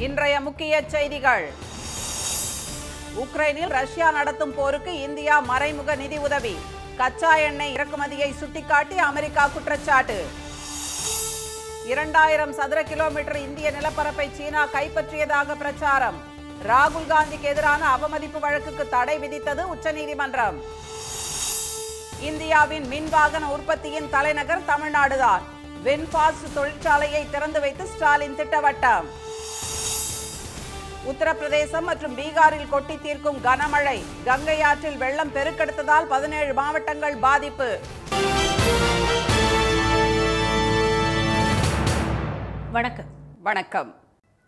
இன்றைய முக்கிய செய்திகள். உக்ரைனில் ரஷ்யா நடத்தும் போருக்கு இந்தியா மறைமுக நிதி உதவி. கச்சா எண்ணெய் இறக்குமதியை சுட்டிக்காட்டி அமெரிக்கா குற்றச்சாட்டு. 2000 சதுர கிலோமீட்டர் இந்திய நிலப்பரப்பை சீனா கைப்பற்றியதாக பிரச்சாரம். ராகுல் காந்திக்கு எதிரான அவமதிப்பு வழக்குக்கு தடை விதித்தது உச்சநீதிமன்றம். இந்தியாவின் மின் வாகன உற்பத்தியின் தலைநகர் தமிழ்நாடுதான். வின்பாஸ்ட் தொழிற்சாலையை திறந்து வைத்து ஸ்டாலின் திட்டவட்டம். உத்தரப்பிரதேசம் மற்றும் பீகாரில் கொட்டி தீர்க்கும் கனமழை. கங்கை ஆற்றில் வெள்ளம் பெருக்கெடுத்ததால் 17 மாவட்டங்கள் பாதிப்பு. வணக்கம்.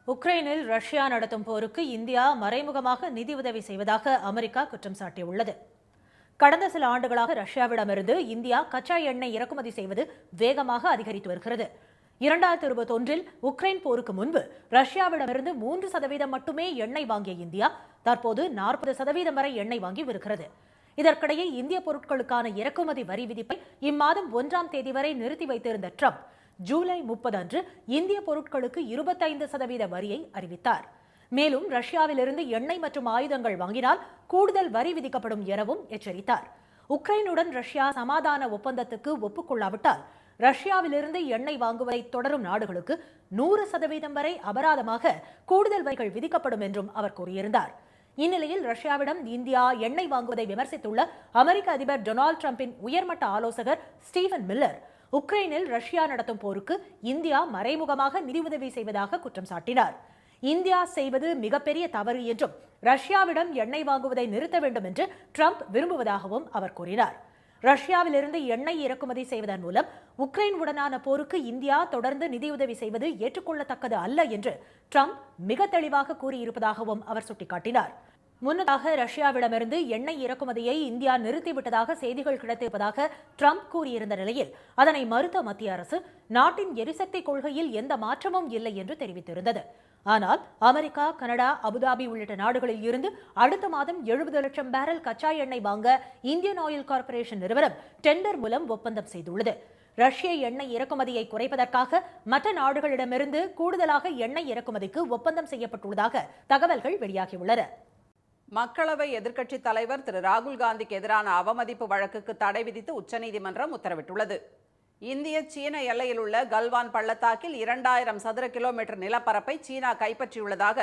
உக்ரைனில் ரஷ்யா நடத்தும் போருக்கு இந்தியா மறைமுகமாக நிதி உதவி செய்வதாக அமெரிக்கா குற்றம் சாட்டியுள்ளது. கடந்த சில ஆண்டுகளாக ரஷ்யாவிடமிருந்து இந்தியா கச்சா எண்ணெய் இறக்குமதி செய்வது வேகமாக அதிகரித்து வருகிறது. 2021 உக்ரைன் போருக்கு முன்பு ரஷ்யாவிடமிருந்து 3% மட்டுமே எண்ணெய் வாங்கிய இந்தியா தற்போது 40% வரை எண்ணெய் வாங்கி வருகிறது. இதற்கிடையே இந்திய பொருட்களுக்கான இறக்குமதி வரி விதிப்பை இம்மாதம் 1ஆம் தேதி வரை நிறுத்தி வைத்திருந்த ட்ரம்ப் ஜூலை 30 அன்று இந்திய பொருட்களுக்கு 25% வரியை அறிவித்தார். மேலும் ரஷ்யாவிலிருந்து எண்ணெய் மற்றும் ஆயுதங்கள் வாங்கினால் கூடுதல் வரி விதிக்கப்படும் எனவும் எச்சரித்தார். உக்ரைனுடன் ரஷ்யா சமாதான ஒப்பந்தத்துக்கு ஒப்புக்கொள்ளாவிட்டால் ரஷ்யாவிலிருந்து எண்ணெய் வாங்குவதை தொடரும் நாடுகளுக்கு 100% வரை அபராதமாக கூடுதல் வரிகள் விதிக்கப்படும் என்றும் அவர் கூறியிருந்தார். இந்நிலையில் ரஷ்யாவிடம் இந்தியா எண்ணெய் வாங்குவதை விமர்சித்துள்ள அமெரிக்க அதிபர் டொனால்டு டிரம்பின் உயர்மட்ட ஆலோசகர் ஸ்டீவன் மில்லர் உக்ரைனில் ரஷ்யா நடத்தும் போருக்கு இந்தியா மறைமுகமாக நிதியுதவி செய்வதாக குற்றம் சாட்டினார். இந்தியா செய்வது மிகப்பெரிய தவறு என்றும் ரஷ்யாவிடம் எண்ணெய் வாங்குவதை நிறுத்த வேண்டும் என்று ட்ரம்ப் விரும்புவதாகவும் அவர் கூறினார். ரஷ்யாவிலிருந்து எண்ணெய் இறக்குமதி செய்வதன் மூலம் உக்ரைன் உடனான போருக்கு இந்தியா தொடர்ந்து நிதியுதவி செய்வது ஏற்றுக்கொள்ளத்தக்கது அல்ல என்று ட்ரம்ப் மிக தெளிவாக கூறியிருப்பதாகவும் அவர் சுட்டிக்காட்டினார். முன்னதாக ரஷ்யாவிடமிருந்து எண்ணெய் இறக்குமதியை இந்தியா நிறுத்திவிட்டதாக செய்திகள் கிடைத்திருப்பதாக ட்ரம்ப் கூறியிருந்த நிலையில் அதனை மறுத்த மத்திய அரசு நாட்டின் எரிசக்தி கொள்கையில் எந்த மாற்றமும் இல்லை என்று தெரிவித்திருந்தது. ஆனால் அமெரிக்கா, கனடா, அபுதாபி உள்ளிட்ட நாடுகளில் இருந்து அடுத்த மாதம் 70 லட்சம் பேரல் கச்சா எண்ணெய் வாங்க இந்தியன் ஆயில் கார்ப்பரேஷன் நிறுவனம் டெண்டர் மூலம் ஒப்பந்தம் செய்துள்ளது. ரஷ்ய எண்ணெய் இறக்குமதியை குறைப்பதற்காக மற்ற நாடுகளிடமிருந்து கூடுதலாக எண்ணெய் இறக்குமதிக்கு ஒப்பந்தம் செய்யப்பட்டுள்ளதாக தகவல்கள் வெளியாகியுள்ளன. மக்களவை எதிர்க்கட்சித் தலைவர் திரு ராகுல் காந்திக்கு எதிரான அவமதிப்பு வழக்குக்கு தடை விதித்து உச்சநீதிமன்றம் உத்தரவிட்டுள்ளது. இந்திய சீன எல்லையில் உள்ள கல்வான் பள்ளத்தாக்கில் 2000 சதுர கிலோமீட்டர் நிலப்பரப்பை சீனா கைப்பற்றியுள்ளதாக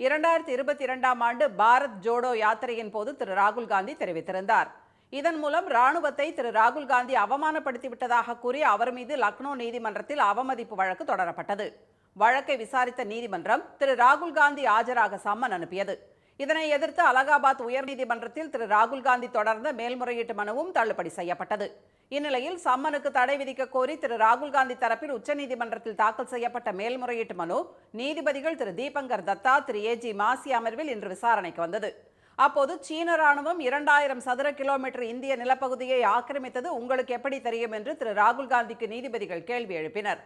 2022ஆம் ஆண்டு பாரத் ஜோடோ யாத்திரையின் போது திரு ராகுல் காந்தி தெரிவித்திருந்தார். இதன் மூலம் ராணுவத்தை திரு ராகுல் காந்தி அவமானப்படுத்திவிட்டதாக கூறி அவர் மீது லக்னோ நீதிமன்றத்தில் அவமதிப்பு வழக்கு தொடரப்பட்டது. வழக்கை விசாரித்த நீதிமன்றம் திரு ராகுல் காந்தி ஆஜராக சம்மன் அனுப்பியது. இதனை எதிர்த்து அலகாபாத் உயர்நீதிமன்றத்தில் திரு ராகுல் காந்தி தொடர்ந்த மேல்முறையீட்டு மனுவும் தள்ளுபடி செய்யப்பட்டது. இந்நிலையில் சம்மனுக்கு தடை விதிக்க கோரி திரு ராகுல் காந்தி தரப்பில் உச்சநீதிமன்றத்தில் தாக்கல் செய்யப்பட்ட மேல்முறையீட்டு மனு நீதிபதிகள் திரு தீபங்கர் தத்தா, திரு ஏஜி மாசி அமர்வில் இன்று விசாரணைக்கு வந்தது. அப்போது சீன ராணுவம் 2000 சதுர கிலோமீட்டர் இந்திய நிலப்பகுதியை ஆக்கிரமித்தது உங்களுக்கு எப்படி தெரியும் என்று திரு ராகுல் காந்திக்கு நீதிபதிகள் கேள்வி எழுப்பினர்.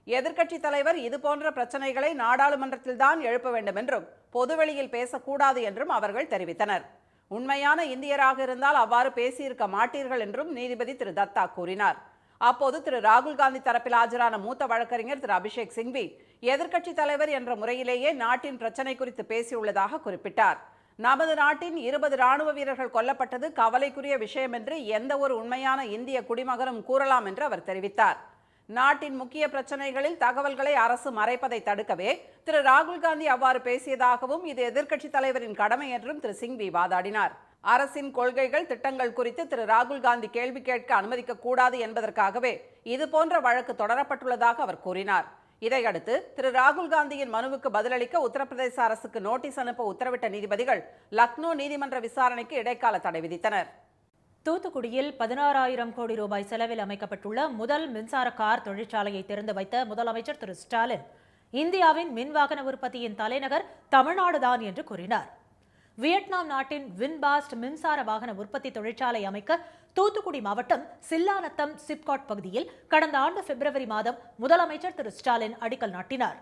எதிர்க்கட்சித் தலைவர் இதுபோன்ற பிரச்சனைகளை நாடாளுமன்றத்தில் தான் எழுப்ப வேண்டும் என்றும் பொதுவெளியில் பேசக்கூடாது என்றும் அவர்கள் தெரிவித்தனர். உண்மையான இந்தியராக இருந்தால் அவ்வாறு பேசியிருக்க மாட்டீர்கள் என்றும் நீதிபதி திரு தத்தா கூறினார். அப்போது திரு ராகுல் காந்தி தரப்பில் ஆஜரான மூத்த வழக்கறிஞர் திரு அபிஷேக் சிங்வி எதிர்க்கட்சித் தலைவர் என்ற முறையிலேயே நாட்டின் பிரச்சனை குறித்து பேசியுள்ளதாக குறிப்பிட்டார். நமது நாட்டின் 20 ராணுவ வீரர்கள் கொல்லப்பட்டது கவலைக்குரிய விஷயம் என்று எந்த ஒரு உண்மையான இந்திய குடிமகனும் கூறலாம் என்று அவர் தெரிவித்தார். நாட்டின் முக்கிய பிரச்சனைகளில் தகவல்களை அரசு மறைப்பதை தடுக்கவே திரு ராகுல் காந்தி அவ்வாறு பேசியதாகவும் இது எதிர்க்கட்சித் தலைவரின் கடமை என்றும் திரு சிங்வி வாதாடினார். அரசின் கொள்கைகள், திட்டங்கள் குறித்து திரு ராகுல் காந்தி கேள்வி கேட்க அனுமதிக்க கூடாது என்பதற்காகவே இதுபோன்ற வழக்கு தொடரப்பட்டுள்ளதாக அவர் கூறினார். இதையடுத்து திரு ராகுல் காந்தியின் மனுவுக்கு பதிலளிக்க உத்தரப்பிரதேச அரசுக்கு நோட்டீஸ் அனுப்ப உத்தரவிட்ட நீதிபதிகள் லக்னோ நீதிமன்ற விசாரணைக்கு இடைக்கால தடை விதித்தனர். தூத்துக்குடியில் 16,000 கோடி ரூபாய் செலவில் அமைக்கப்பட்டுள்ள முதல் மின்சார கார் தொழிற்சாலையை திறந்து வைத்த முதலமைச்சர் திரு ஸ்டாலின் இந்தியாவின் மின்வாகன உற்பத்தியின் தலைநகர் தமிழ்நாடுதான் என்று கூறினார். வியட்நாம் நாட்டின் வின்பாஸ்ட் மின்சார வாகன உற்பத்தி தொழிற்சாலை அமைக்க தூத்துக்குடி மாவட்டம் சில்லாநத்தம் சிப்காட் பகுதியில் கடந்த ஆண்டு பிப்ரவரி மாதம் முதலமைச்சர் திரு ஸ்டாலின் அடிக்கல் நாட்டினார்.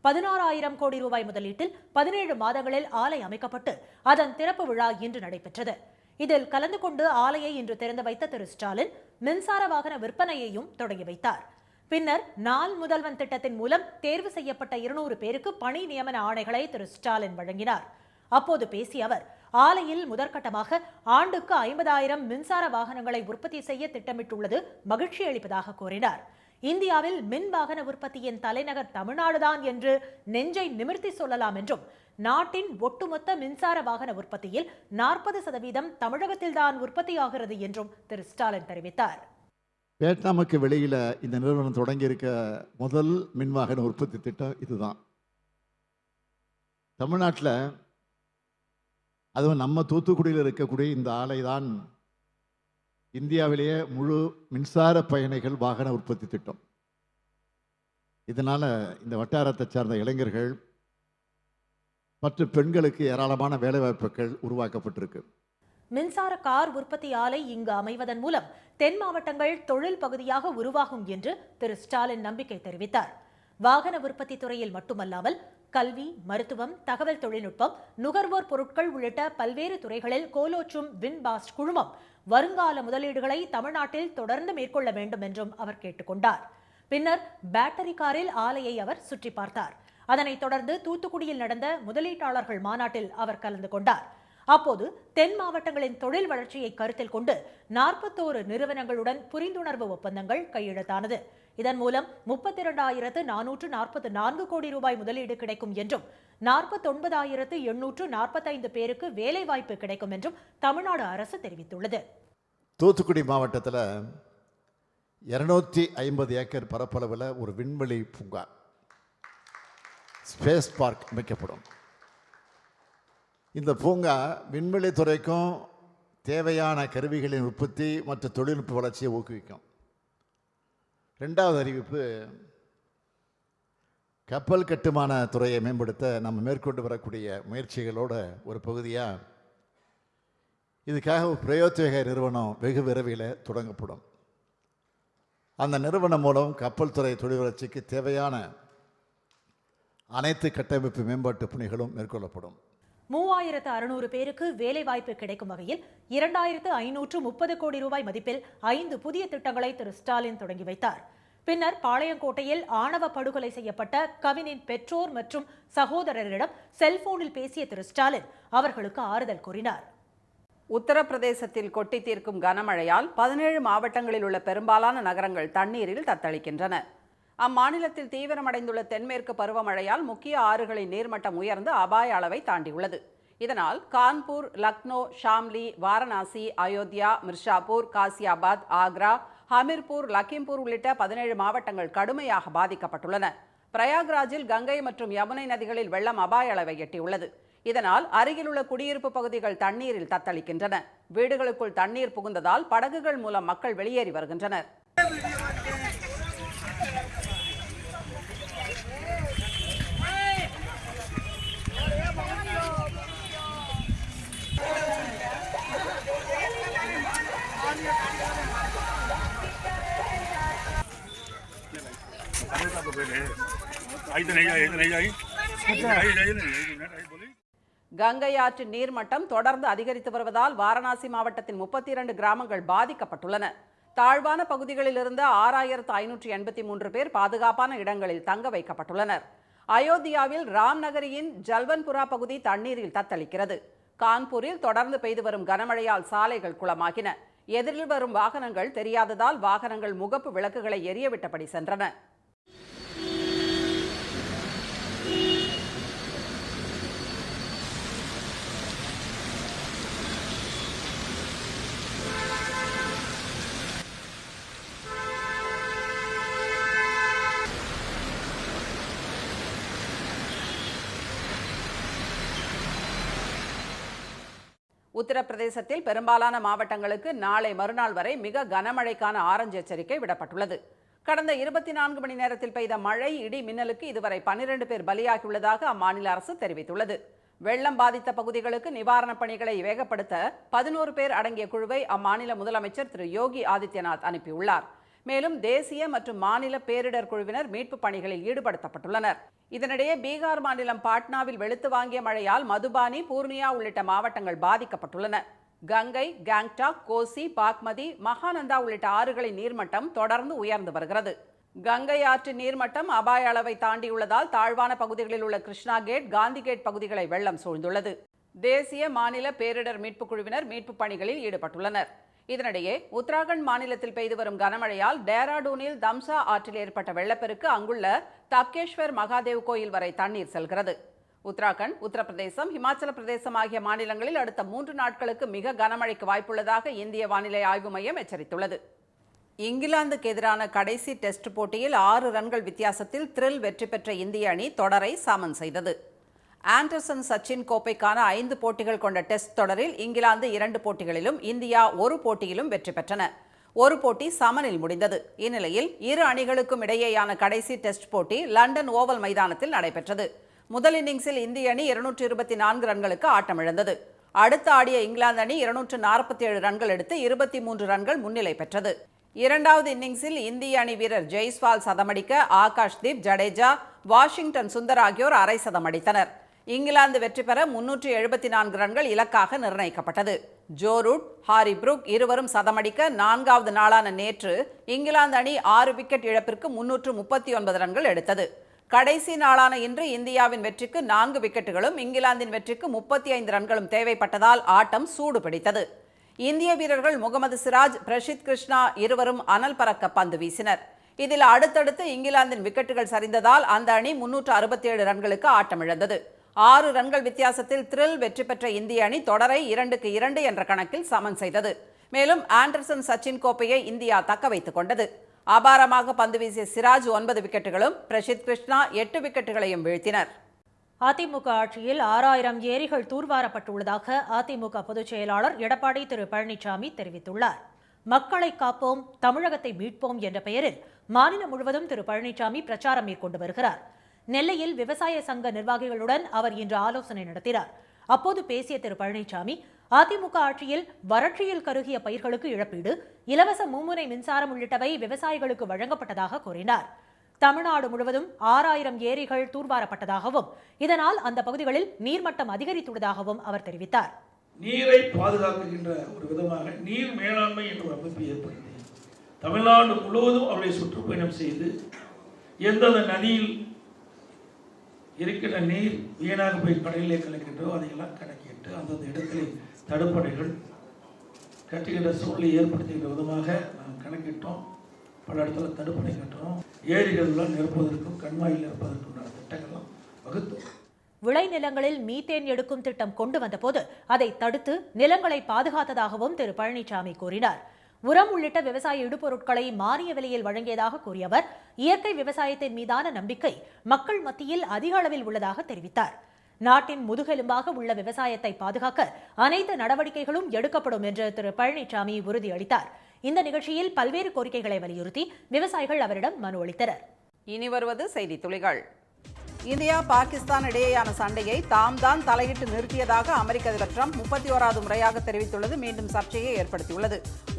16,000 கோடி ரூபாய் முதலீட்டில் 17 மாதங்களில் ஆலை அமைக்கப்பட்டு அதன் திறப்பு விழா இன்று நடைபெற்றது. இதில் கலந்து கொண்டு ஆலையை இன்று திறந்து வைத்த திரு ஸ்டாலின் மின்சார வாகன விற்பனையையும் தொடங்கி வைத்தார். பின்னர் நாள் முதல்வன் திட்டத்தின் மூலம் தேர்வு செய்யப்பட்ட 200 பேருக்கு பணி நியமன ஆணைகளை திரு ஸ்டாலின் வழங்கினார். அப்போது பேசிய அவர், ஆலையில் முதற்கட்டமாக ஆண்டுக்கு 50,000 மின்சார வாகனங்களை உற்பத்தி செய்ய திட்டமிட்டுள்ளது மகிழ்ச்சி அளிப்பதாக கூறினார். இந்தியாவில் மின் வாகன உற்பத்தியின் தலைநகர் தமிழ்நாடுதான் என்று நெஞ்சை நிமிர்த்தி சொல்லலாம் என்றும், நாட்டின் ஒட்டுமொத்த மின்சார வாகன உற்பத்தியில் 40% தமிழகத்தில்தான் உற்பத்தியாகிறது என்றும் திரு ஸ்டாலின் தெரிவித்தார். வியட்நாமுக்கு வெளியில் இந்த நிறுவனம் தொடங்கியிருக்க முதல் மின்வாகன உற்பத்தி திட்டம் இதுதான். தமிழ்நாட்டில், அதுவும் நம்ம தூத்துக்குடியில் இருக்கக்கூடிய இந்த ஆலை தான் இந்தியாவிலேயே முழு மின்சார பயணிகள் வாகன உற்பத்தி திட்டம். இதனால் இந்த வட்டாரத்தை சார்ந்த இளைஞர்கள் மற்றும் பெண்களுக்கு ஏராளமான வேலைவாய்ப்புகள் உருவாக்கப்பட்டிருக்கு. மின்சார கார் உற்பத்தி ஆலை இங்கு அமைவதன் மூலம் தென் மாவட்டங்கள் தொழில் பகுதியாக உருவாகும் என்று திரு ஸ்டாலின் நம்பிக்கை தெரிவித்தார். வாகன உற்பத்தி துறையில் மட்டுமல்லாமல் கல்வி, மருத்துவம், தகவல் தொழில்நுட்பம், நுகர்வோர் பொருட்கள் உள்ளிட்ட பல்வேறு துறைகளில் கோலோச்சும் வின்பாஸ்ட் குழுமம் வருங்கால முதலீடுகளை தமிழ்நாட்டில் தொடர்ந்து மேற்கொள்ள வேண்டும் என்றும் அவர் கேட்டுக்கொண்டார். பின்னர் பேட்டரி காரில் ஆலையை அவர் சுற்றி பார்த்தார். அதனைத் தொடர்ந்து தூத்துக்குடியில் நடந்த முதலீட்டாளர்கள் மாநாட்டில் அவர் கலந்து கொண்டார். அப்போது தென் மாவட்டங்களின் தொழில் வளர்ச்சியை கருத்தில் கொண்டு 41 நிறுவனங்களுடன் புரிந்துணர்வு ஒப்பந்தங்கள் கையெழுத்தானது. இதன் மூலம் 32,444 கோடி ரூபாய் முதலீடு கிடைக்கும் என்றும் 49,845 பேருக்கு வேலைவாய்ப்பு கிடைக்கும் என்றும் தமிழ்நாடு அரசு தெரிவித்துள்ளது. தூத்துக்குடி மாவட்டத்தில் 250 ஏக்கர் பரப்பளவில் ஒரு விண்வெளி பூங்கா, ஸ்பேஸ் பார்க் அமைக்கப்படும். இந்த பூங்கா விண்வெளி துறைக்கும் தேவையான கருவிகளின் உற்பத்தி மற்றும் தொழில்நுட்ப வளர்ச்சியை ஊக்குவிக்கும். 2வது அறிவிப்பு, கப்பல் கட்டுமான துறையை மேம்படுத்த நம்ம மேற்கொண்டு வரக்கூடிய முயற்சிகளோட ஒரு பகுதியாக இதுக்காக ஒரு பிரயோத்வேக நிறுவனம் வெகு விரைவில் தொடங்கப்படும். அந்த நிறுவனம் மூலம் கப்பல் துறை தொழில் வளர்ச்சிக்கு தேவையான அனைத்து கட்டமைப்பு மேம்பாட்டு பணிகளும் மேற்கொள்ளப்படும். 3,600 பேருக்கு வேலைவாய்ப்பு கிடைக்கும் வகையில் 2,530 கோடி ரூபாய் மதிப்பில் 5 புதிய திட்டங்களை திரு ஸ்டாலின் தொடங்கி வைத்தார். பின்னர் பாளையங்கோட்டையில் ஆணவ படுகொலை செய்யப்பட்ட கவினின் பெற்றோர் மற்றும் சகோதரரிடம் செல்போனில் பேசிய திரு ஸ்டாலின் அவர்களுக்கு ஆறுதல் கூறினார். உத்தரப்பிரதேசத்தில் கொட்டி தீர்க்கும் கனமழையால் 17 மாவட்டங்களில் உள்ள பெரும்பாலான நகரங்கள் தண்ணீரில் தத்தளிக்கின்றன. அம்மாநிலத்தில் தீவிரமடைந்துள்ள தென்மேற்கு பருவமழையால் முக்கிய ஆறுகளின் நீர்மட்டம் உயர்ந்து அபாய அளவை தாண்டியுள்ளது. இதனால் கான்பூர், லக்னோ, ஷாம்லி, வாரணாசி, அயோத்தியா, மிர்ஷாபூர், காசியாபாத், ஆக்ரா, ஹமிர்பூர், லக்கிம்பூர் உள்ளிட்ட 17 மாவட்டங்கள் கடுமையாக பாதிக்கப்பட்டுள்ளன. பிரயாக்ராஜில் கங்கை மற்றும் யமுனை நதிகளில் வெள்ளம் அபாய அளவை எட்டியுள்ளது. இதனால் அருகிலுள்ள குடியிருப்பு பகுதிகள் தண்ணீரில் தத்தளிக்கின்றன. வீடுகளுக்குள் தண்ணீர் புகுந்ததால் படகுகள் மூலம் மக்கள் வெளியேறி வருகின்றனர். கங்கை ஆற்றின் நீர்மட்டம் தொடர்ந்து அதிகரித்து வருவதால் வாரணாசி மாவட்டத்தின் 32 கிராமங்கள் பாதிக்கப்பட்டுள்ளன. தாழ்வான பகுதிகளில் இருந்து 6,583 பேர் பாதுகாப்பான இடங்களில் தங்க வைக்கப்பட்டுள்ளனர். அயோத்தியாவில் ராம்நகரியின் ஜல்வன்புரா பகுதி தண்ணீரில் தத்தளிக்கிறது. கான்பூரில் தொடர்ந்து பெய்து வரும் கனமழையால் சாலைகள் குளமாகின. எதிரில் வரும் வாகனங்கள் தெரியாததால் வாகனங்கள் முகப்பு விளக்குகளை எரியவிட்டபடி சென்றன. உத்தரப்பிரதேசத்தில் பெரும்பாலான மாவட்டங்களுக்கு நாளை மறுநாள் வரை மிக கனமழைக்கான ஆரஞ்சு எச்சரிக்கை விடப்பட்டுள்ளது. கடந்த 24 மணி நேரத்தில் பெய்த மழை, இடி, மின்னலுக்கு இதுவரை 12 பேர் பலியாகியுள்ளதாக அம்மாநில அரசு தெரிவித்துள்ளது. வெள்ளம் பாதித்த பகுதிகளுக்கு நிவாரணப் பணிகளை வேகப்படுத்த 11 பேர் அடங்கிய குழுவை அம்மாநில முதலமைச்சர் திரு யோகி ஆதித்யநாத் அனுப்பியுள்ளார். மேலும் தேசிய மற்றும் மாநில பேரிடர் குழுவினர் மீட்பு பணிகளில் ஈடுபடுத்தப்பட்டுள்ளனர். இதனிடையே பீகார் மாநிலம் பாட்னாவில் வெளுத்து வாங்கிய மழையால் மதுபானி, பூர்ணியா உள்ளிட்ட மாவட்டங்கள் பாதிக்கப்பட்டுள்ளன. கங்கை, கேங்டாக், கோசி, பாக்மதி, மகானந்தா உள்ளிட்ட ஆறுகளின் நீர்மட்டம் தொடர்ந்து உயர்ந்து வருகிறது. கங்கை ஆற்றின் நீர்மட்டம் அபாய அளவை தாண்டியுள்ளதால் தாழ்வான பகுதிகளில் உள்ள கிருஷ்ணா கேட், காந்தி கேட் பகுதிகளை வெள்ளம் சூழ்ந்துள்ளது. தேசிய மாநில பேரிடர் மீட்புக் குழுவினர் மீட்புப் பணிகளில் ஈடுபட்டுள்ளனர். இதனிடையே உத்தராகண்ட் மாநிலத்தில் பெய்து வரும் கனமழையால் டேராடூனில் தம்சா ஆற்றில் ஏற்பட்ட வெள்ளப்பெருக்கு அங்குள்ள தப்கேஸ்வர் மகாதேவ் கோயில் வரை தண்ணீர் செல்கிறது. உத்தராகண்ட், உத்தரப்பிரதேசம், இமாச்சல பிரதேசம் ஆகிய மாநிலங்களில் அடுத்த 3 நாட்களுக்கு மிக கனமழைக்கு வாய்ப்புள்ளதாக இந்திய வானிலை ஆய்வு மையம் எச்சரித்துள்ளது. இங்கிலாந்துக்கு எதிரான கடைசி டெஸ்ட் போட்டியில் 6 ரன்கள் வித்தியாசத்தில் த்ரில் வெற்றி பெற்ற இந்திய அணி தொடரை சமன் செய்தது. ஆண்டர்சன் சச்சின் கோப்பைக்கான 5 போட்டிகள் கொண்ட டெஸ்ட் தொடரில் இங்கிலாந்து 2 போட்டிகளிலும் இந்தியா 1 போட்டியிலும் வெற்றி பெற்றன. ஒரு போட்டி சமனில் முடிந்தது. இந்நிலையில் இரு அணிகளுக்கும் இடையேயான கடைசி டெஸ்ட் போட்டி லண்டன் ஓவல் மைதானத்தில் நடைபெற்றது. முதல் இன்னிங்ஸில் இந்திய அணி 224 ரன்களுக்கு ஆட்டமிழந்தது. அடுத்து ஆடிய இங்கிலாந்து அணி 247 ரன்கள் எடுத்து 23 ரன்கள் முன்னிலை பெற்றது. இரண்டாவது இன்னிங்ஸில் இந்திய அணி வீரர் ஜெய்ஸ்வால் சதமடிக்க ஆகாஷ்தீப், ஜடேஜா, வாஷிங்டன் சுந்தர் ஆகியோர் அரை சதம் அடித்தனர். இங்கிலாந்து வெற்றி பெற 374 ரன்கள் இலக்காக நிர்ணயிக்கப்பட்டது. ஜோ ரூட், ஹாரி புரூக் இருவரும் சதமடிக்க 4வது நாளான நேற்று இங்கிலாந்து அணி 6 விக்கெட் இழப்பிற்கு 339 ரன்கள் எடுத்தது. கடைசி நாளான இன்று இந்தியாவின் வெற்றிக்கு 4 விக்கெட்டுகளும் இங்கிலாந்தின் வெற்றிக்கு 35 ரன்களும் தேவைப்பட்டதால் ஆட்டம் சூடு பிடித்தது. இந்திய வீரர்கள் முகமது சிராஜ், பிரசித் கிருஷ்ணா இருவரும் அனல் பறக்க பந்து வீசினர். இதில் அடுத்தடுத்து இங்கிலாந்தின் விக்கெட்டுகள் சரிந்ததால் அந்த அணி 367 ரன்களுக்கு ஆட்டமிழந்தது. 6 ரன்கள் வித்தியாசத்தில் த்ரில் வெற்றி பெற்ற இந்திய அணி தொடரை 2-2 என்ற கணக்கில் சமன் செய்தது. மேலும் ஆண்டர்சன் சச்சின் கோப்பையை இந்தியா தக்க வைத்துக் கொண்டது. அபாரமாக பந்து வீசிய சிராஜ் 9 விக்கெட்டுகளும், பிரசித் கிருஷ்ணா 8 விக்கெட்டுகளையும் வீழ்த்தினர். அதிமுக ஆட்சியில் 6000 ஏரிகள் தூர்வாரப்பட்டுள்ளதாக அதிமுக பொதுச் செயலாளர் எடப்பாடி திரு பழனிசாமி தெரிவித்துள்ளார். மக்களை காப்போம், தமிழகத்தை மீட்போம் என்ற பெயரில் மாநிலம் முழுவதும் திரு பழனிசாமி பிரச்சாரம் மேற்கொண்டு வருகிறார். நெல்லையில் விவசாய சங்க நிர்வாகிகளுடன் அவர் இன்று ஆலோசனை நடத்தினார். அப்போது பேசிய திரு பழனிசாமி, அதிமுக ஆட்சியில் வறட்சியில் கருகிய பயிர்களுக்கு இழப்பீடு, இலவச மும்முனை மின்சாரம் உள்ளிட்டவை விவசாயிகளுக்கு வழங்கப்பட்டதாக கூறினார். தமிழ்நாடு முழுவதும் 6000 ஏரிகள் தூர்வாரப்பட்டதாகவும் இதனால் அந்த பகுதிகளில் நீர்மட்டம் அதிகரித்துள்ளதாகவும் அவர் தெரிவித்தார். நீரை பாதுகாக்கின்ற ஒரு விதமாக நீர் மேலாண்மை என்ற ஒரு அமைப்பு ஏற்படுத்தி தமிழ்நாடு முழுவதும் அவர்களை சுற்றுப்பயணம் செய்து எந்தெந்த நதியில் இருக்கிற நீர் வீணாக போய் கடலிலே கலக்கின்றோ அதையெல்லாம் கணக்கிட்டு அந்தந்த இடங்களில் தடுப்பணைகள் கட்டுகின்ற சூழலை ஏற்படுத்துகின்ற விதமாக நாம் கணக்கிட்டோம். பல இடத்துல தடுப்பணை கட்டுறோம். ஏரிகள்லாம் நிரப்புவதற்கும் கண்மாயில் நிரப்புவதற்கும் திட்டங்கள்லாம் வகுத்தோம். விளைநிலங்களில் மீத்தேன் எடுக்கும் திட்டம் கொண்டு வந்தபோது அதை தடுத்து நிலங்களை பாதுகாத்ததாகவும் திரு பழனிசாமி கூறினார். உரம் உள்ளிட்ட விவசாய இடுபொருட்களை மானிய விலையில் வழங்கியதாக கூறிய அவர், இயற்கை விவசாயத்தின் மீதான நம்பிக்கை மக்கள் மத்தியில் அதிக அளவில் உள்ளதாக தெரிவித்தார். நாட்டின் முதுகெலும்பாக உள்ள விவசாயத்தை பாதுகாக்க அனைத்து நடவடிக்கைகளும் எடுக்கப்படும் என்று திரு பழனிசாமி உறுதியளித்தார். இந்த நிகழ்ச்சியில் பல்வேறு கோரிக்கைகளை வலியுறுத்தி விவசாயிகள் அவரிடம் மனு அளித்தனர். இனி வருவது செய்தி துளிகள். இந்தியா பாகிஸ்தான் இடையேயான சண்டையை தாம் தான் தலையிட்டு நிறுத்தியதாக அமெரிக்க அதிபர் ட்ரம்ப் 31வது முறையாக தெரிவித்துள்ளது மீண்டும் சர்ச்சையை ஏற்படுத்தியுள்ளது.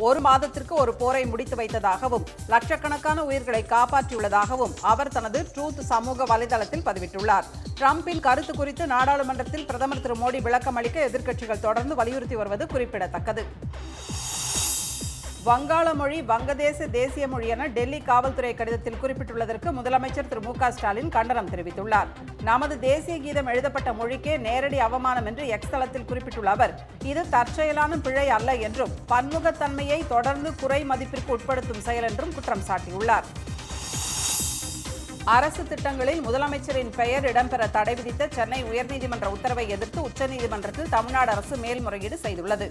1 மாதத்திற்கு ஒரு போரை முடித்து வைத்ததாகவும் லட்சக்கணக்கான உயிர்களை காப்பாற்றியுள்ளதாகவும் அவர் தனது ட்ரூத் சமூக வலைதளத்தில் பதிவிட்டுள்ளார். ட்ரம்பின் கருத்து குறித்து நாடாளுமன்றத்தில் பிரதமர் திரு மோடி விளக்கம் அளிக்க எதிர்க்கட்சிகள் தொடர்ந்து வலியுறுத்தி வருவது குறிப்பிடத்தக்கது. வங்காள மொழி வங்கதேச தேசிய மொழி என டெல்லி காவல்துறை கடிதத்தில் குறிப்பிட்டுள்ளதற்கு முதலமைச்சர் திரு மு.க. ஸ்டாலின் கண்டனம் தெரிவித்துள்ளார். நமது தேசிய கீதம் எழுதப்பட்ட மொழிக்கே நேரடி அவமானம் என்று எக்ஸ் தளத்தில் குறிப்பிட்டுள்ள அவர், இது தற்செயலான பிழை அல்ல என்றும் பன்முகத்தன்மையை தொடர்ந்து குறை மதிப்பிற்கு உட்படுத்தும் செயல் என்றும் குற்றம் சாட்டியுள்ளார். அரசு திட்டங்களில் முதலமைச்சரின் பெயர் இடம்பெற தடை விதித்த சென்னை உயர்நீதிமன்ற உத்தரவை எதிர்த்து உச்சநீதிமன்றத்தில் தமிழ்நாடு அரசு மேல்முறையீடு செய்துள்ளது.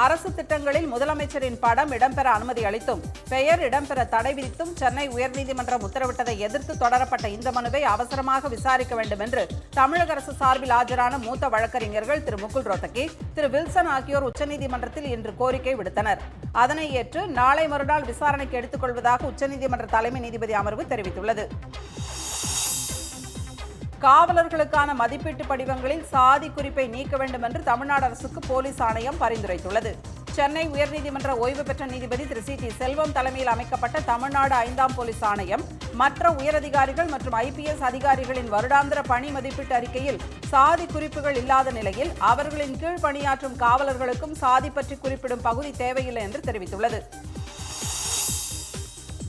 அரசு திட்டங்களில் முதலமைச்சரின் படம் இடம்பெற அனுமதி அளித்தும் பெயர் இடம்பெற தடை விதித்தும் சென்னை உயர்நீதிமன்றம் உத்தரவிட்டதை எதிர்த்து தொடரப்பட்ட இந்த மனுவை அவசரமாக விசாரிக்க வேண்டும் என்று தமிழக அரசு சார்பில் ஆஜரான மூத்த வழக்கறிஞர்கள் திரு முகுல் ரோத்தகி, திரு வில்சன் ஆகியோர் உச்சநீதிமன்றத்தில் இன்று கோரிக்கை விடுத்தனர். அதனை ஏற்று நாளை மறுநாள் விசாரணைக்கு எடுத்துக் கொள்வதாக உச்சநீதிமன்ற தலைமை நீதிபதி அமர்வு தெரிவித்துள்ளது. காவலர்களுக்கான மதிப்பீட்டு படிவங்களில் சாதி குறிப்பை நீக்க வேண்டும் என்று தமிழ்நாடு அரசுக்கு போலீஸ் ஆணையம் பரிந்துரைத்துள்ளது. சென்னை உயர்நீதிமன்ற ஓய்வு பெற்ற நீதிபதி திரு சி.டி. செல்வம் தலைமையில் அமைக்கப்பட்ட தமிழ்நாடு 5ஆம் போலீஸ் ஆணையம் மற்ற உயரதிகாரிகள் மற்றும் IPS அதிகாரிகளின் வருடாந்திர பணி மதிப்பீட்டு அறிக்கையில் சாதி குறிப்புகள் இல்லாத நிலையில் அவர்களின் கீழ் பணியாற்றும் காவலர்களுக்கும் சாதி பற்றி குறிப்பிடும் பகுதி தேவையில்லை என்று தெரிவித்துள்ளது.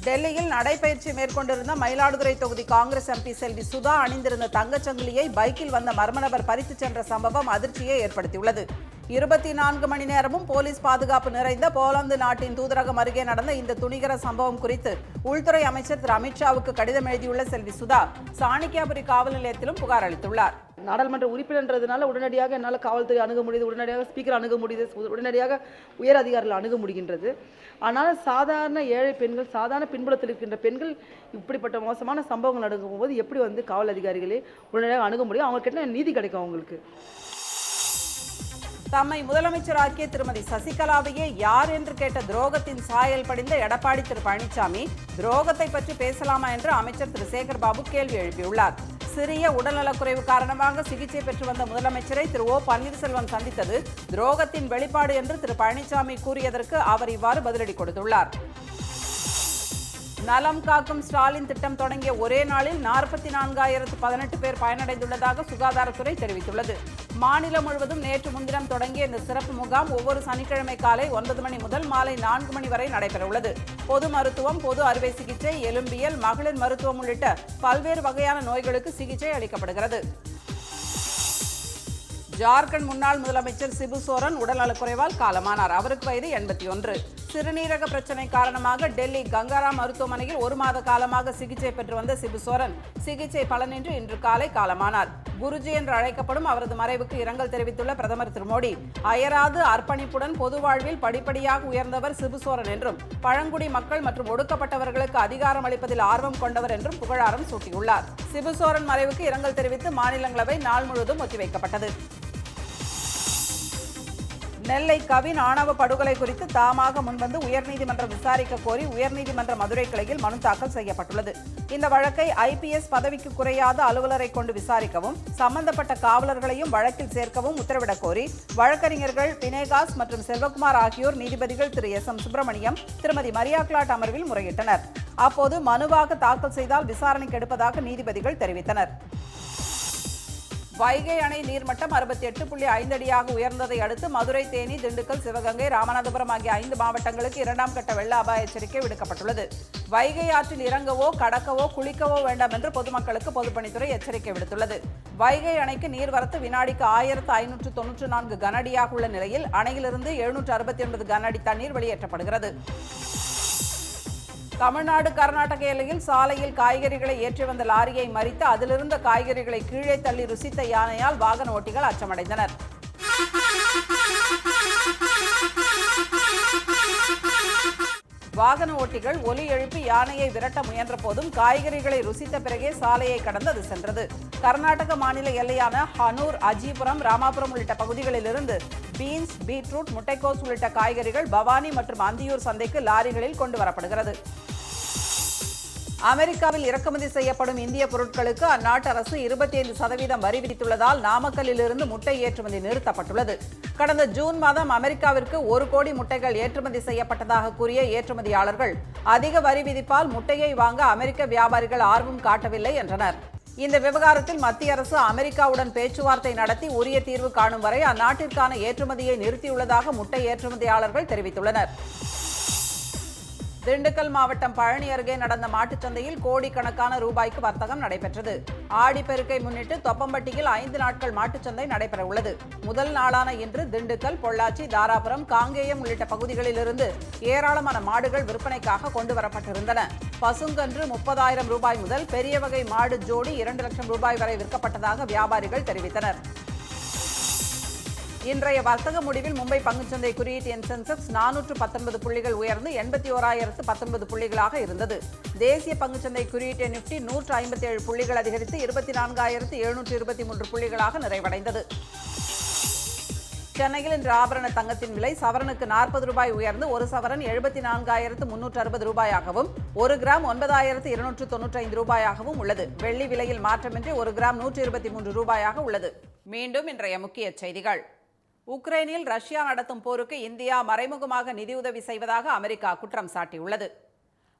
டெல்லியில் நடைபயிற்சி மேற்கொண்டிருந்த மயிலாடுதுறை தொகுதி காங்கிரஸ் எம்பி செல்வி சுதா அணிந்திருந்த தங்கச்சங்கிலியை பைக்கில் வந்த மர்ம நபர் பறித்துச் சென்ற சம்பவம் அதிர்ச்சியை ஏற்படுத்தியுள்ளது. 24 மணி நேரமும் போலீஸ் பாதுகாப்பு நிறைந்த போலந்து நாட்டின் தூதரகம் அருகே நடந்த இந்த துணிகர சம்பவம் குறித்து உள்துறை அமைச்சர் திரு அமித்ஷாவுக்கு கடிதம் எழுதியுள்ள செல்வி சுதா சாணிக்கியாபுரி காவல் நிலையத்திலும் புகார் அளித்துள்ளார். நாடாளுமன்ற உறுப்பினர்ன்றதுனால உடனடியாக என்னால் காவல்துறை அணுக முடியுது, உடனடியாக ஸ்பீக்கர் அணுக முடியுது, உடனடியாக உயர் அதிகாரிகள் அணுக முடிகின்றது. ஆனால் சாதாரண ஏழை பெண்கள், சாதாரண பின்புலத்தில் இருக்கின்ற பெண்கள் இப்படிப்பட்ட மோசமான சம்பவங்கள் நடக்கும்போது எப்படி காவல் அதிகாரிகளே உடனடியாக அணுக முடியும்? அவங்ககிட்ட நீதி கிடைக்கும் அவங்களுக்கு. தம்மை முதலமைச்சராக்கிய திருமதி சசிகலாவையே யார் என்று கேட்ட துரோகத்தின் சாயல் படிந்த எடப்பாடி திரு பழனிசாமி துரோகத்தை பற்றி பேசலாமா என்று அமைச்சர் திரு சேகர் பாபு கேள்வி எழுப்பியுள்ளார். சிறிய உடல்நலக்குறைவு காரணமாக சிகிச்சை பெற்று வந்த முதலமைச்சரை திரு ஓ பன்னீர்செல்வம் சந்தித்தது துரோகத்தின் வெளிப்பாடு என்று திரு பழனிசாமி கூறியதற்கு அவர் இவ்வாறு பதிலடி கொடுத்துள்ளார். நலம் காக்கும் ஸ்டாலின் திட்டம் தொடங்கிய ஒரே நாளில் 44,018 பேர் பயனடைந்துள்ளதாக சுகாதாரத்துறை தெரிவித்துள்ளது. மாநிலம் முழுவதும் நேற்று முன்தினம் தொடங்கிய இந்த சிறப்பு முகாம் ஒவ்வொரு சனிக்கிழமை காலை 9 மணி முதல் மாலை 4 மணி வரை நடைபெறவுள்ளது. பொது மருத்துவம், பொது அறுவை சிகிச்சை, எலும்பியல், மகளிர் மருத்துவம் உள்ளிட்ட பல்வேறு வகையான நோய்களுக்கு சிகிச்சை அளிக்கப்படுகிறது. ஜார்க்கண்ட் முன்னாள் முதலமைச்சர் சிபு சோரன் உடல்நலக்குறைவால் காலமானார். அவருக்கு வயது 81. சிறுநீரக பிரச்சனை காரணமாக டெல்லி கங்காராம் மருத்துவமனையில் 1 மாத காலமாக சிகிச்சை பெற்று வந்த சிபு சோரன் சிகிச்சை பலனின்றி இன்று காலை காலமானார். குருஜி என்று அழைக்கப்படும் அவரது மறைவுக்கு இரங்கல் தெரிவித்துள்ள பிரதமர் திரு மோடி அயராது அர்ப்பணிப்புடன் பொது வாழ்வில் படிப்படியாக உயர்ந்தவர் சிபு சோரன் என்றும் பழங்குடி மக்கள் மற்றும் ஒடுக்கப்பட்டவர்களுக்கு அதிகாரம் அளிப்பதில் ஆர்வம் கொண்டவர் என்றும் புகழாரம் சூட்டியுள்ளார். சிபு சோரன் மறைவுக்கு இரங்கல் தெரிவித்து மாநிலங்களவை நாள் முழுவதும் ஒத்திவைக்கப்பட்டது. நெல்லை கவின் ஆணவ படுகொலை குறித்து தாமாக முன்வந்து உயர்நீதிமன்றம் விசாரிக்க கோரி உயர்நீதிமன்ற மதுரை கிளையில் மனு தாக்கல் செய்யப்பட்டுள்ளது. இந்த வழக்கை IPS பதவிக்கு குறையாத அலுவலரை கொண்டு விசாரிக்கவும் சம்பந்தப்பட்ட காவலர்களையும் வழக்கில் சேர்க்கவும் உத்தரவிடக் கோரி வழக்கறிஞர்கள் பினேகாஸ் மற்றும் செல்வகுமார் ஆகியோர் நீதிபதிகள் திரு SM சுப்பிரமணியம், திருமதி மரியா கிளாட் அமர்வில் முறையிட்டனர். அப்போது மனுவாக தாக்கல் செய்தால் விசாரணைக்கு எடுப்பதாக நீதிபதிகள் தெரிவித்தனர். வைகை அணை நீர்மட்டம் 68.5 அடியாக உயர்ந்ததை அடுத்து மதுரை, தேனி, திண்டுக்கல், சிவகங்கை, ராமநாதபுரம் ஆகிய 5 மாவட்டங்களுக்கு 2ஆம் கட்ட வெள்ள அபாய எச்சரிக்கை விடுக்கப்பட்டுள்ளது. வைகை ஆற்றில் இறங்கவோ, கடக்கவோ, குளிக்கவோ வேண்டாம் என்று பொதுமக்களுக்கு பொதுப்பணித்துறை எச்சரிக்கை விடுத்துள்ளது. வைகை அணைக்கு நீர்வரத்து வினாடிக்கு 1594 கனஅடியாக உள்ள நிலையில் அணையிலிருந்து 769 கனஅடி தண்ணீர் வெளியேற்றப்படுகிறது. தமிழ்நாடு கர்நாடக எல்லையில் சாலையில் காய்கறிகளை ஏற்றி வந்த லாரியை மறித்து அதிலிருந்த காய்கறிகளை கீழே தள்ளி ருசித்த யானையால் வாகன ஓட்டிகள் அச்சமடைந்தனர். வாகன ஓட்டிகள் ஒலி எழுப்பி யானையை விரட்ட முயன்ற போதும் காய்கறிகளை ருசித்த பிறகே சாலையை கடந்து அது சென்றது. கர்நாடக மாநில எல்லையான ஹனூர், அஜிபுரம், ராமாபுரம் உள்ளிட்ட பகுதிகளிலிருந்து பீன்ஸ், பீட்ரூட், முட்டைக்கோஸ் உள்ளிட்ட காய்கறிகள் பவானி மற்றும் அந்தியூர் சந்தைக்கு லாரிகளில் கொண்டு வரப்படுகிறது. அமெரிக்காவில் இறக்குமதி செய்யப்படும் இந்திய பொருட்களுக்கு அந்நாட்டு அரசு 25% வரி விதித்துள்ளதால் நாமக்கல்லிலிருந்து முட்டை ஏற்றுமதி நிறுத்தப்பட்டுள்ளது. கடந்த ஜூன் மாதம் அமெரிக்காவிற்கு 1 கோடி முட்டைகள் ஏற்றுமதி செய்யப்பட்டதாக கூறிய ஏற்றுமதியாளர்கள் அதிக வரி விதிப்பால் முட்டையை வாங்க அமெரிக்க வியாபாரிகள் ஆர்வம் காட்டவில்லை என்றனர். இந்த விவகாரத்தில் மத்திய அரசு அமெரிக்காவுடன் பேச்சுவார்த்தை நடத்தி உரிய தீர்வு காணும் வரை அந்நாட்டிற்கான ஏற்றுமதியை நிறுத்தியுள்ளதாக முட்டை ஏற்றுமதியாளர்கள் தெரிவித்துள்ளனர். திண்டுக்கல் மாவட்டம் பழனி அருகே நடந்த மாட்டுச்சந்தையில் கோடிக்கணக்கான ரூபாய்க்கு வர்த்தகம் நடைபெற்றது. ஆடிப்பெருக்கை முன்னிட்டு தொப்பம்பட்டியில் 5 நாட்கள் மாட்டுச்சந்தை நடைபெற உள்ளது. முதல் நாளான இன்று திண்டுக்கல், பொள்ளாச்சி, தாராபுரம், காங்கேயம் உள்ளிட்ட பகுதிகளிலிருந்து ஏராளமான மாடுகள் விற்பனைக்காக கொண்டு வரப்பட்டிருந்தன. பசுங்கன்று 30,000 ரூபாய் முதல் பெரிய வகை மாடு ஜோடி 2 லட்சம் ரூபாய் வரை விற்கப்பட்டதாக வியாபாரிகள் தெரிவித்தனர். இன்றைய வர்த்தக முடிவில் மும்பை பங்குச்சந்தை குறியீட்டு எண் சென்செக்ஸ் 419 புள்ளிகள் உயர்ந்து 81,019 புள்ளிகளாக இருந்தது. தேசிய பங்குச்சந்தை குறியீட்டு நிப்டி 157 புள்ளிகள் அதிகரித்து 24,723 புள்ளிகளாக நிறைவடைந்தது. சென்னையில் இன்று ஆபரண தங்கத்தின் விலை சவரனுக்கு 40 ரூபாய் உயர்ந்து 1 சவரன் 74,360 ரூபாயாகவும் 1 கிராம் 9,295 ரூபாயாகவும் உள்ளது. வெள்ளி விலையில் மாற்றமின்றி 1 கிராம் 123 ரூபாயாக உள்ளது. மீண்டும் இன்றைய முக்கிய செய்திகள். உக்ரைனில் ரஷ்யா நடத்தும் போருக்கு இந்தியா மறைமுகமாக நிதியுதவி செய்வதாக அமெரிக்கா குற்றம் சாட்டியுள்ளது.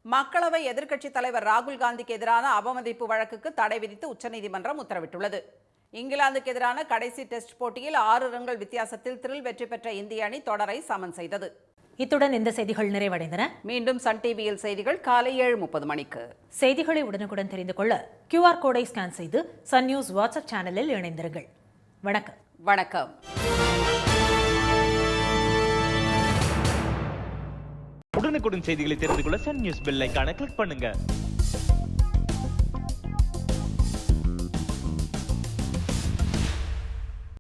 மக்களவை எதிர்க்கட்சித் தலைவர் ராகுல் காந்திக்கு எதிரான அவமதிப்பு வழக்குக்கு தடை விதித்து உச்சநீதிமன்றம் உத்தரவிட்டுள்ளது. இங்கிலாந்துக்கு எதிரான கடைசி டெஸ்ட் போட்டியில் 6 ரன்கள் வித்தியாசத்தில் த்ரில் வெற்றி பெற்ற இந்திய அணி தொடரை சமன் செய்தது. இத்துடன் இந்த செய்திகள் நிறைவடைந்தன. மீண்டும் சன் டிவியில் செய்திகள் காலை 7:30 மணிக்கு. செய்திகளை உடனுக்குடன் தெரிந்து கொள்ள QR கோடை ஸ்கேன் செய்து சன் நியூஸ் வாட்ஸ்அப் சேனலில் இணைந்திருங்கள். வணக்கம். வணக்கம். உடனுக்குடன் செய்திகளை தெரிந்து கொள்ள சன் நியூஸ் பெல் ஐகானை கிளிக் பண்ணுங்க.